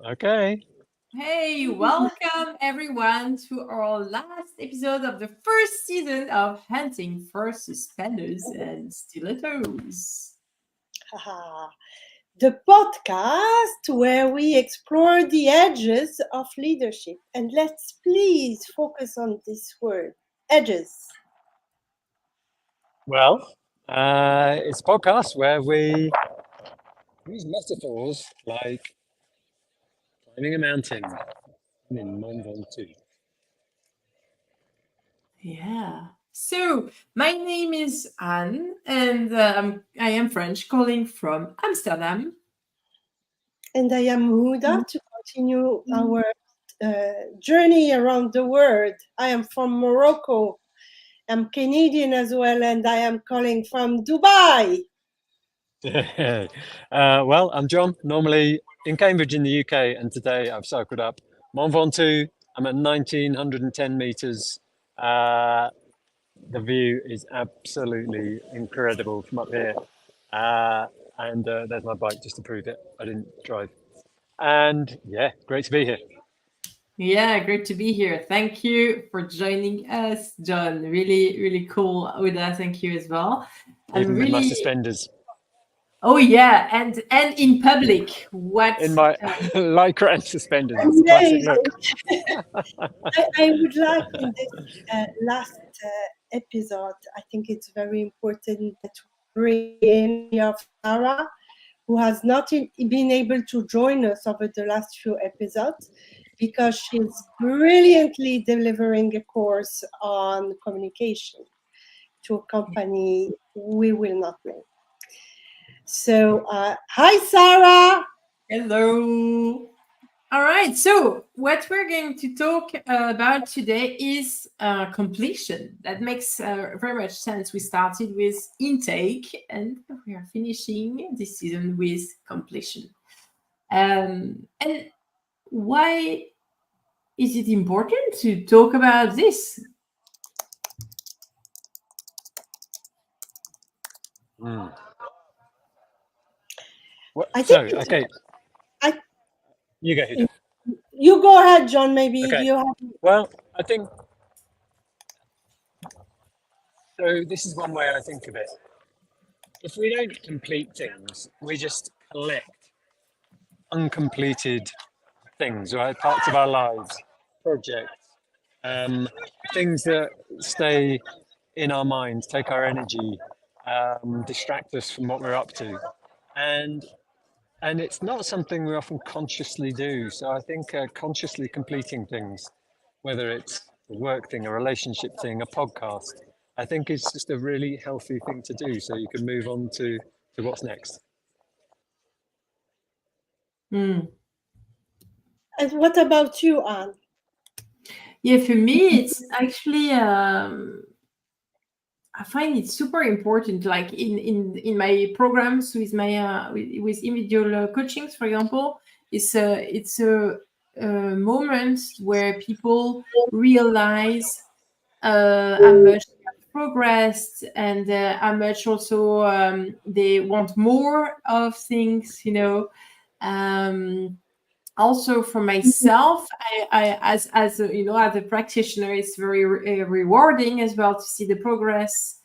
Okay. Hey, welcome everyone to our last episode of the first season of Hunting for Suspenders and Stilettos. Haha. The podcast where we explore the edges of leadership. And let's please focus on this word, edges. Well, it's a podcast where we use metaphors like climbing a mountain in Mont Ventoux. Yeah. So, my name is Anne, and I am French, calling from Amsterdam. And I am Houda to continue our journey around the world. I am from Morocco. I'm Canadian as well, and I am calling from Dubai. Well, I'm John, normally in Cambridge in the UK, and today I've cycled up Mont Ventoux. I'm at 1910 meters. The view is absolutely incredible from up here. And there's my bike just to prove it. I didn't drive. And yeah, great to be here. Yeah, great to be here. Thank you for joining us, John. Really, really cool. Uda, thank you as well. Even with my suspenders. Oh yeah, and in public, what? In my lycra and suspenders. It's a classic look. I would like in this last episode, I think it's very important to bring in of Sarah, who has not been able to join us over the last few episodes because she's brilliantly delivering a course on communication to a company we will not name. So, hi, Sarah. Hello. All right. So, what we're going to talk about today is completion. That makes very much sense. We started with intake, and we are finishing this season with completion. And why is it important to talk about this? Okay. You go ahead. You go ahead, John. Maybe okay. you have. Well, I think so. This is one way I think of it. If we don't complete things, we just collect uncompleted things, right? Parts of our lives, projects, things that stay in our minds, take our energy, distract us from what we're up to, and it's not something we often consciously do. So I think consciously completing things, whether it's a work thing, a relationship thing, a podcast, I think it's just a really healthy thing to do. So you can move on to what's next. And what about you, Anne? Yeah, for me, it's actually I find it super important. Like in my programs with my with individual coachings, for example, it's a moment where people realize how much they have progressed and how much also they want more of things. Also for myself, I as a, as a practitioner, it's very rewarding as well to see the progress,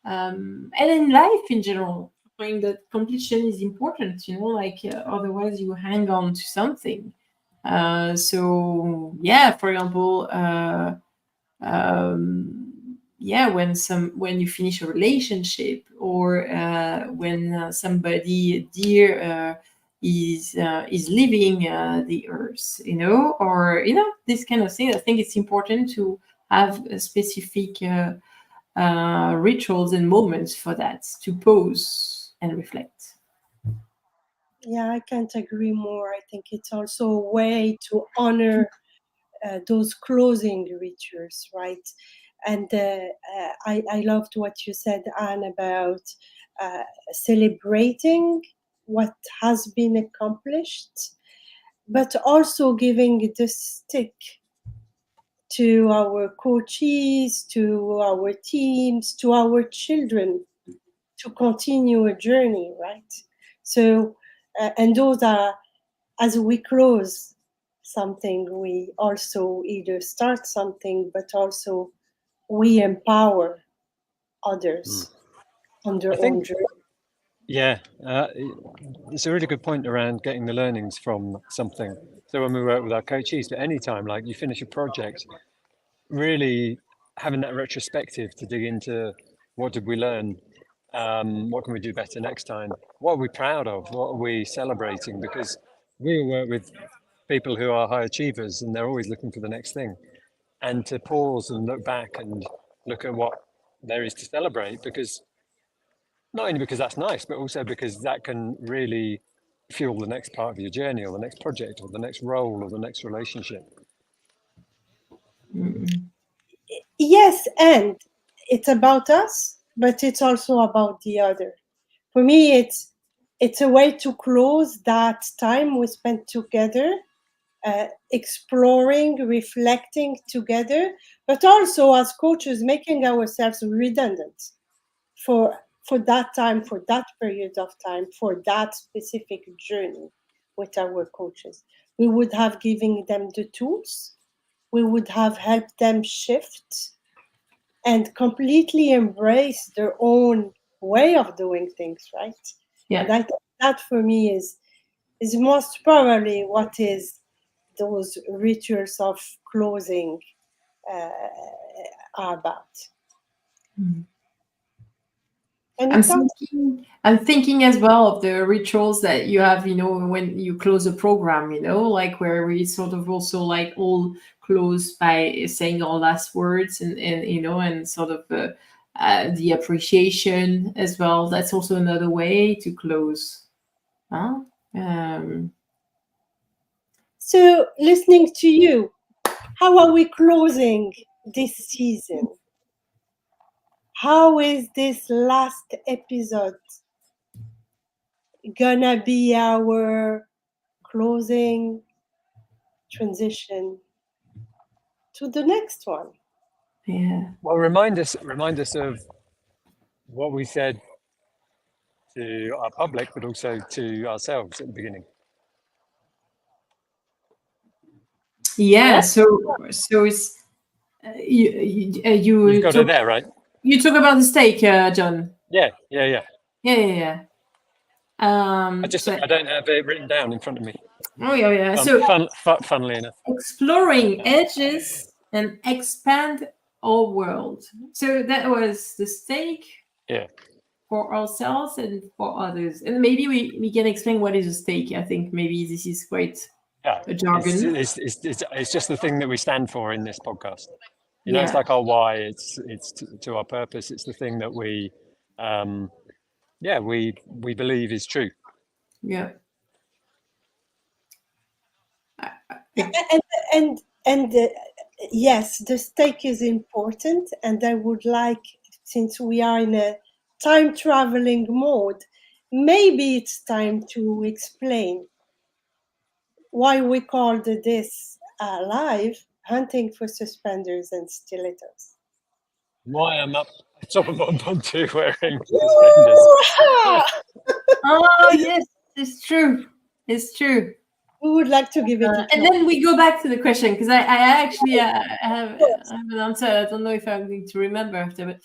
and in life in general. I think that completion is important. Like otherwise you hang on to something. So yeah, for example, when you finish a relationship or when somebody dear is leaving the earth, or this kind of thing. I think it's important to have a specific rituals and moments for that, to pause and reflect. Yeah, I can't agree more. I think it's also a way to honor those closing rituals, right? And I loved what you said, Anne, about celebrating what has been accomplished, but also giving the stick to our coaches, to our teams, to our children to continue a journey, right? So, and those are as we close something, we also either start something, but also we empower others on their I think- own journey. Yeah, it's a really good point around getting the learnings from something. So when we work with our coaches, but anytime, like you finish a project, really having that retrospective to dig into what did we learn, what can we do better next time, what are we proud of, what are we celebrating, because we all work with people who are high achievers and they're always looking for the next thing, and to pause and look back and look at what there is to celebrate, because not only because that's nice, but also because that can really fuel the next part of your journey or the next project or the next role or the next relationship. Yes, and it's about us, but it's also about the other. For me, it's a way to close that time we spent together, exploring, reflecting together, but also as coaches, making ourselves redundant for that time, for that period of time, for that specific journey with our coaches. We would have given them the tools, we would have helped them shift and completely embrace their own way of doing things, right? Yeah. And I think that for me is most probably what is those rituals of closing are about. I'm thinking as well of the rituals that you have, when you close a program, like where we sort of also like all close by saying our last words and sort of the appreciation as well. That's also another way to close. So listening to you, how are we closing this season? How is this last episode gonna be our closing transition to the next one? Yeah. Well, remind us of what we said to our public, but also to ourselves at the beginning. Yeah. So it's You've got it there, right? You talk about the steak, John. Yeah. Yeah. I don't have it written down in front of me. Oh yeah. Funnily enough, exploring edges and expand our world. So that was the steak. Yeah. For ourselves and for others, and maybe we can explain what is a steak. I think maybe this is quite a jargon. It's just the thing that we stand for in this podcast. It's like our why. It's to our purpose. It's the thing that we believe is true. Yeah. And yes, the steak is important, and I would like, since we are in a time traveling mode, maybe it's time to explain why we called this live Hunting for Suspenders and Stilettos. Why I'm up top of Mont Ventoux wearing suspenders. Oh yes, it's true. We would like to give it a try. And then we go back to the question, because I actually have an answer. I don't know if I'm going to remember after, but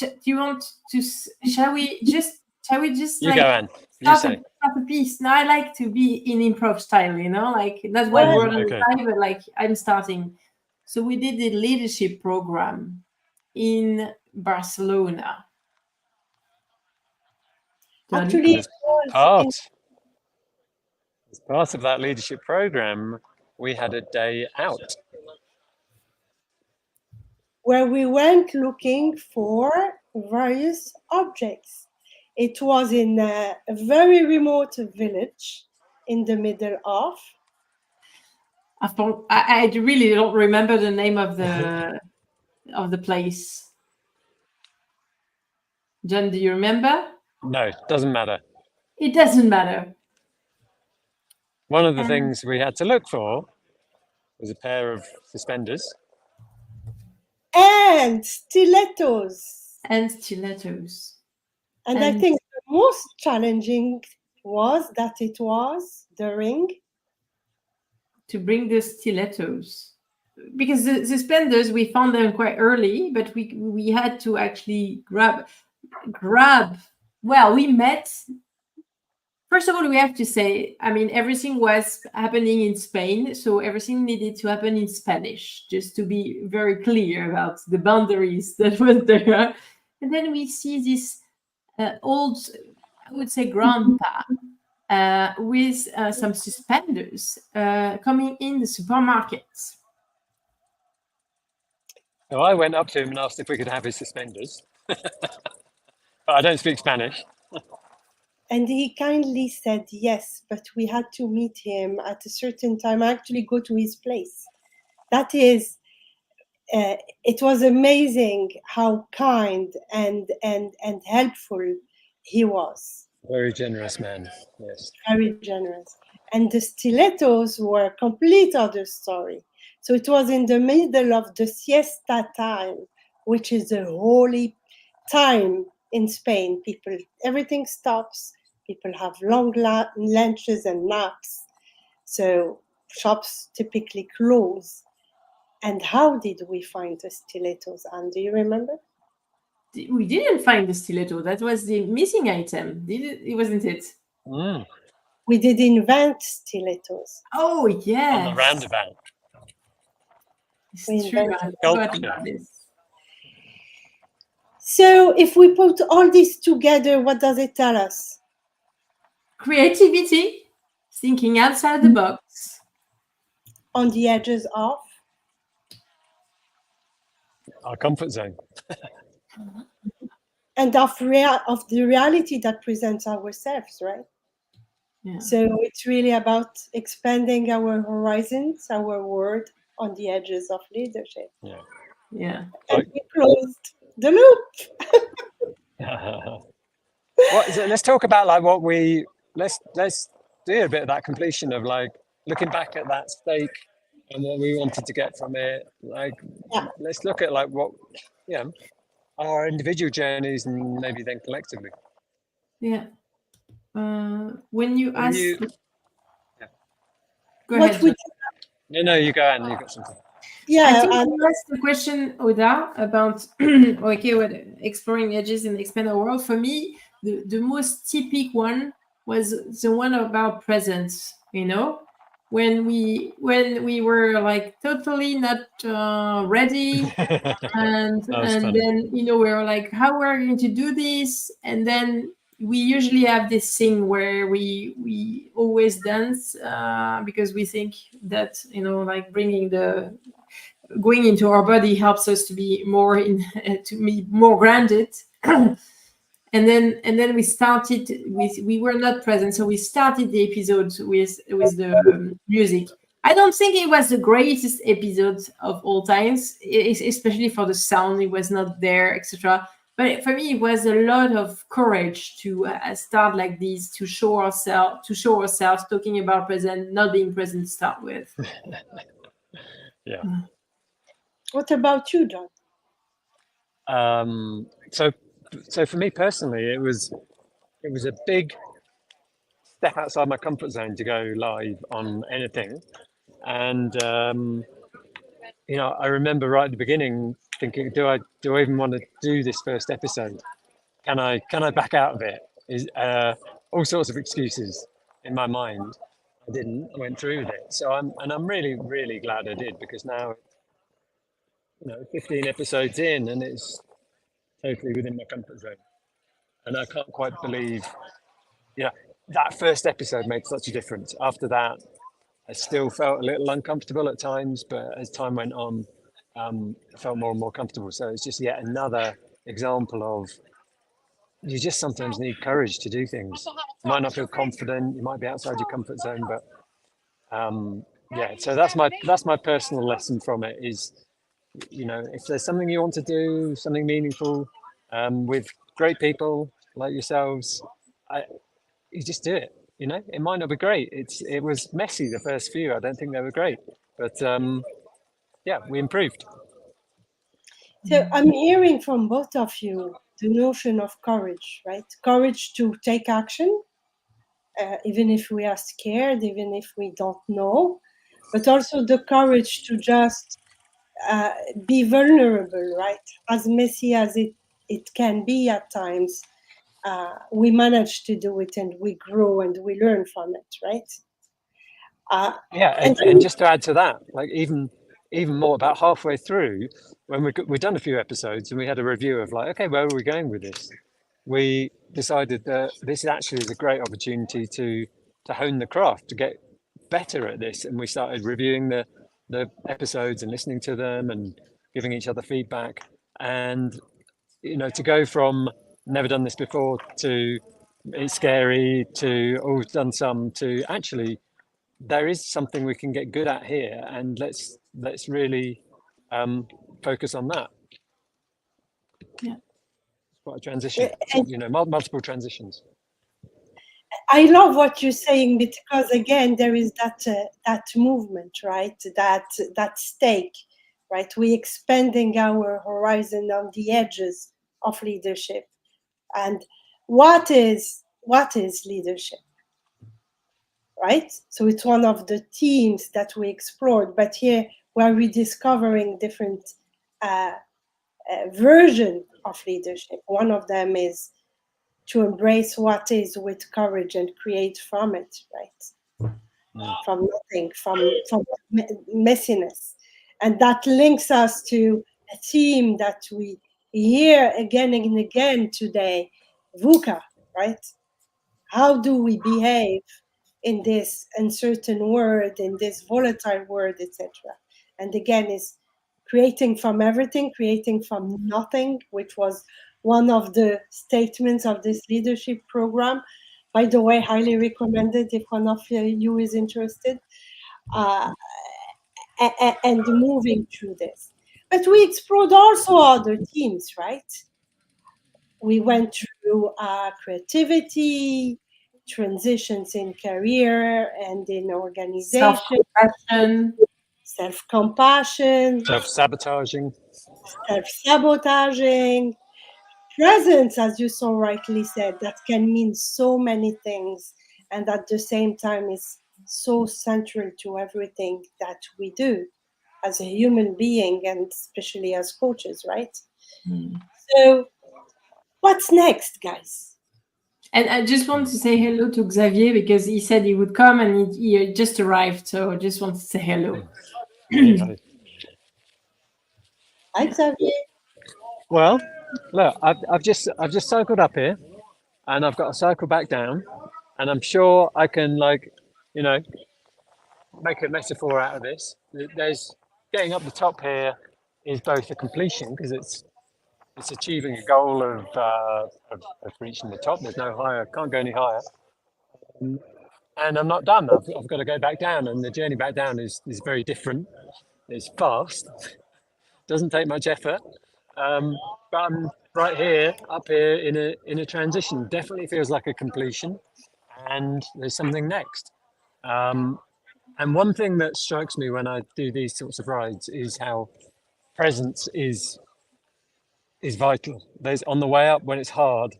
do you want to? Shall we just You go, Anne. You say. Start a piece. Now I like to be in improv style, like that's one word at a time, but like I'm starting. So we did the leadership program in Barcelona. Actually, as part of that leadership program, we had a day out where we went looking for various objects. It was in a very remote village in the middle of. I really don't remember the name of the place. John, do you remember? No, it doesn't matter. It doesn't matter. One of the things we had to look for was a pair of suspenders. And stilettos. And I think the most challenging was that it was during to bring the stilettos? Because the suspenders, we found them quite early, but we had to actually grab. Well, we met. First of all, we have to say, I mean, everything was happening in Spain, so everything needed to happen in Spanish, just to be very clear about the boundaries that were there. And then we see this old, I would say, grandpa with some suspenders coming in the supermarkets. So I went up to him and asked if we could have his suspenders. But I don't speak Spanish. And he kindly said yes, but we had to meet him at a certain time, actually go to his place. That is, it was amazing how kind and helpful he was. Very generous man, yes. Very generous. And the stilettos were a complete other story. So it was in the middle of the siesta time, which is a holy time in Spain. Everything stops. People have long lunches and naps. So shops typically close. And how did we find the stilettos, Anne? Do you remember? We didn't find the stiletto. That was the missing item. It wasn't it? Mm. We did invent stilettos. Oh, yes. On the roundabout. It's true. I forgot about this. So if we put all this together, what does it tell us? Creativity, thinking outside the box. On the edges of? Our comfort zone. And of the reality that presents ourselves, right? Yeah. So it's really about expanding our horizons, our world on the edges of leadership. Yeah. Yeah. And we closed the loop. Let's talk about like what let's do a bit of that completion of like looking back at that stake and what we wanted to get from it. Like, let's look at like what, our individual journeys and maybe then collectively. Yeah. When you ask, go What ahead. would No, you go on. You got something. Yeah, I think you asked the question, Houda, about exploring edges and expand our world. For me, the most typical one was the one about presence. When we were like totally not ready, and then we were like, how we're going to do this, and then we usually have this thing where we always dance because we think that like going into our body helps us to be more grounded. And then we started we were not present, so we started the episode with the music. I don't think it was the greatest episode of all times, especially for the sound. It was not there, etc. But for me, it was a lot of courage to start like this, to show ourselves, talking about present, not being present to start with. Yeah. What about you, John? So for me personally, it was a big step outside my comfort zone to go live on anything, and I remember right at the beginning thinking, do I even want to do this first episode? Can I back out of it? All sorts of excuses in my mind. I didn't. I went through with it. So I'm really, really glad I did, because now, 15 episodes in, and it's totally within my comfort zone. And I can't quite believe, that first episode made such a difference. After that, I still felt a little uncomfortable at times, but as time went on, I felt more and more comfortable. So it's just yet another example of, you just sometimes need courage to do things. You might not feel confident, you might be outside your comfort zone, but so that's my personal lesson from it is, if there's something you want to do, something meaningful, with great people like yourselves, you just do it. It might not be great. It was messy the first few. I don't think they were great, but we improved. So I'm hearing from both of you the notion of courage, right? Courage to take action, even if we are scared, even if we don't know. but also the courage to just be vulnerable, right? As messy as it can be at times, we manage to do it, and we grow and we learn from it, right? And just to add to that, like even more, about halfway through, when we've done a few episodes and we had a review of like, okay, where are we going with this? We decided that this actually is a great opportunity to hone the craft, to get better at this, and we started reviewing the episodes and listening to them and giving each other feedback. And to go from never done this before to it's scary to we've done some to actually there is something we can get good at here, and let's really focus on that. Yeah, it's quite a transition. Multiple transitions. I love what you're saying, because again, there is that movement, right? That stake, right? We expanding our horizon on the edges of leadership. And what is leadership, right? So it's one of the themes that we explored, but here we're rediscovering different version of leadership. One of them is to embrace what is with courage and create from it, right? From nothing, from messiness. And that links us to a theme that we hear again and again today, VUCA, right? How do we behave in this uncertain world, in this volatile world, etc.? And again, is creating from everything, creating from nothing, which was one of the statements of this leadership program. By the way, highly recommended if one of you is interested. And moving through this. But we explored also other themes, right? We went through creativity, transitions in career and in organization, self-compassion, self-sabotaging, presence, as you so rightly said, that can mean so many things, and at the same time is so central to everything that we do as a human being, and especially as coaches, right? So what's next, guys? And I just want to say hello to Xavier, because he said he would come and he just arrived. So I just want to say hello. Hi, Xavier. Well, look, I've just cycled up here, and I've got to cycle back down, and I'm sure I can make a metaphor out of this. There's getting up the top here is both a completion, because it's achieving a goal of reaching the top. There's no higher, can't go any higher. And I'm not done. I've got to go back down, and the journey back down is very different. It's fast, doesn't take much effort. But I'm right here, up here in a transition. Definitely feels like a completion, and there's something next. And one thing that strikes me when I do these sorts of rides is how presence is vital. There's on the way up when it's hard.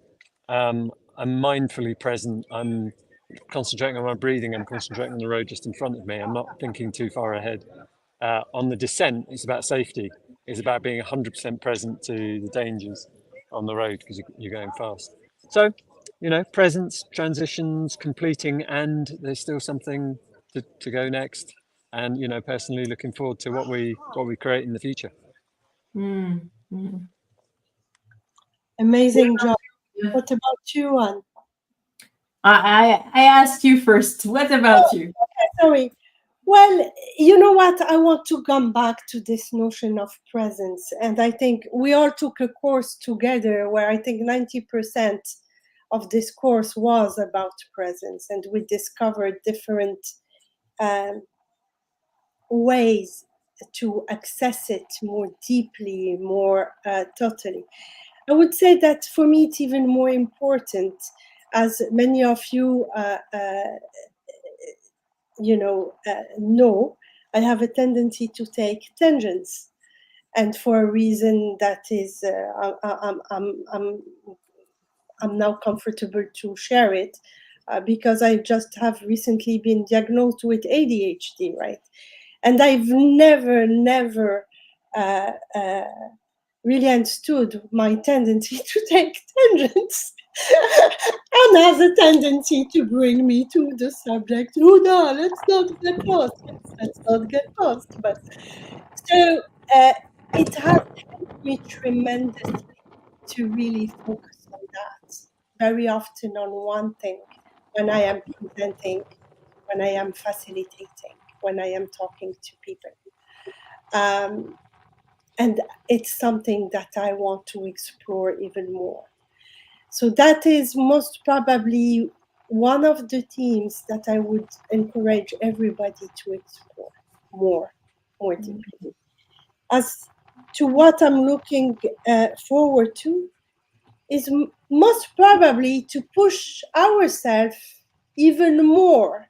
I'm mindfully present. I'm concentrating on my breathing. I'm concentrating on the road just in front of me. I'm not thinking too far ahead. On the descent, it's about safety. It's about being 100% present to the dangers on the road, because you're going fast. So, presence, transitions, completing, and there's still something to go next. And personally looking forward to what we create in the future. Amazing job. What about you, Anne? I asked you first. What about you? Okay, sorry. Well, you know what? I want to come back to this notion of presence. And I think we all took a course together where I think 90% of this course was about presence. And we discovered different ways to access it more deeply, more totally. I would say that for me, it's even more important, as many of you know, I have a tendency to take tangents, and for a reason that is, I'm now comfortable to share it. because I just have recently been diagnosed with ADHD, right? And I've never really understood my tendency to take tangents and has a tendency to bring me to the subject. Houda, let's not get lost. Let's not get lost. But so it has helped me tremendously to really focus on that. Very often on one thing when I am presenting, when I am facilitating, when I am talking to people. And it's something that I want to explore even more. So that is most probably one of the themes that I would encourage everybody to explore more deeply. As to what I'm looking forward to is most probably to push ourselves even more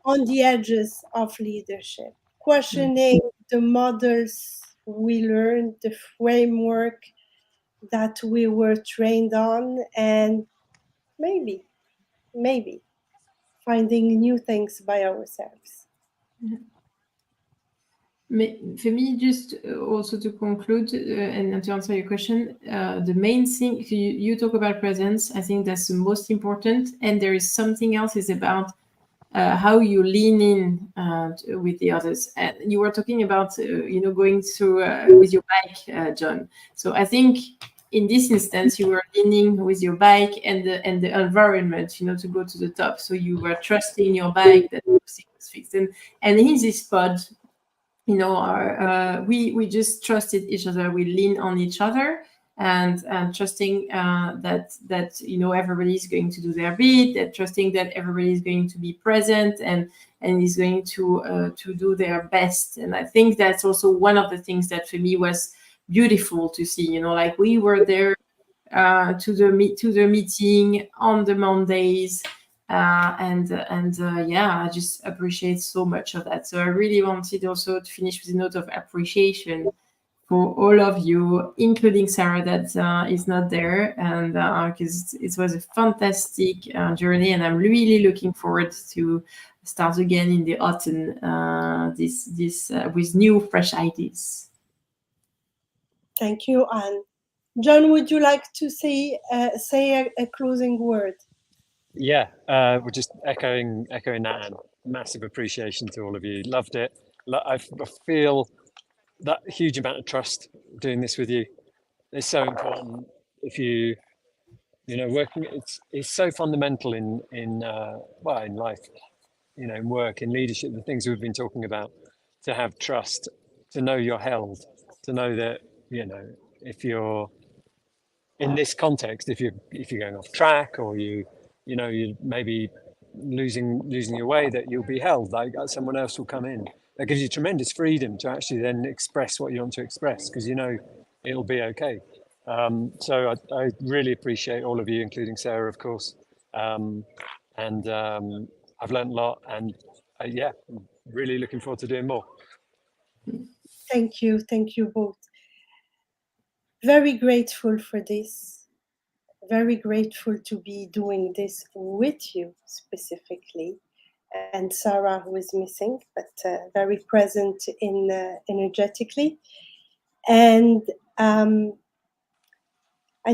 on the edges of leadership, questioning the models we learned, the framework that we were trained on, and maybe finding new things by ourselves. For me, just also to conclude and to answer your question, the main thing, you talk about presence, I think that's the most important. And there is something else is about how you lean in with the others. And you were talking about, going through with your bike, John. So I think in this instance, you were leaning with your bike and the environment, to go to the top. So you were trusting your bike that everything was fixed. And in this pod, we just trusted each other. We lean on each other and trusting that everybody's going to do their bit, that trusting that everybody is going to be present and is going to do their best. And I think that's also one of the things that for me was beautiful to see. Like we were there to the meeting on the Mondays. I just appreciate so much of that. So I really wanted also to finish with a note of appreciation for all of you, including Sarah that is not there, and because it was a fantastic journey, and I'm really looking forward to start again in the autumn this with new fresh ideas. Thank you, Anne. John, would you like to say a closing word? Yeah, we're just echoing that, and massive appreciation to all of you. Loved it. I feel that huge amount of trust doing this with you. It's so important. If working, it's so fundamental in life, in work, in leadership, the things we've been talking about, to have trust, to know you're held, to know that, if you're in this context, if you're going off track, or you maybe losing your way, that you'll be held, like someone else will come in. That gives you tremendous freedom to actually then express what you want to express, because it'll be okay. So I really appreciate all of you, including Sarah, of course. And I've learned a lot, and I'm really looking forward to doing more. Thank you both. Very grateful for this. Very grateful to be doing this with you specifically, and Sarah, who is missing, but very present energetically. And I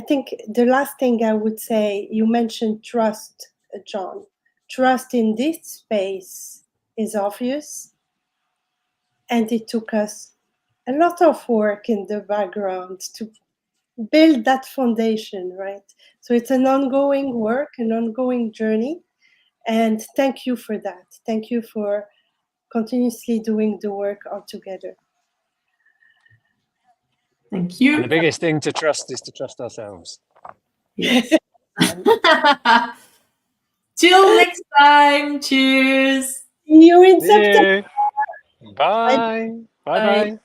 think the last thing I would say, you mentioned trust, John. Trust in this space is obvious, and it took us a lot of work in the background to build that foundation, right? So it's an ongoing work, an ongoing journey, and thank you for that. Thank you for continuously doing the work all together. Thank you. And the biggest thing to trust is to trust ourselves. Yes. Till next time. Cheers. See you in September. Bye. Bye. Bye.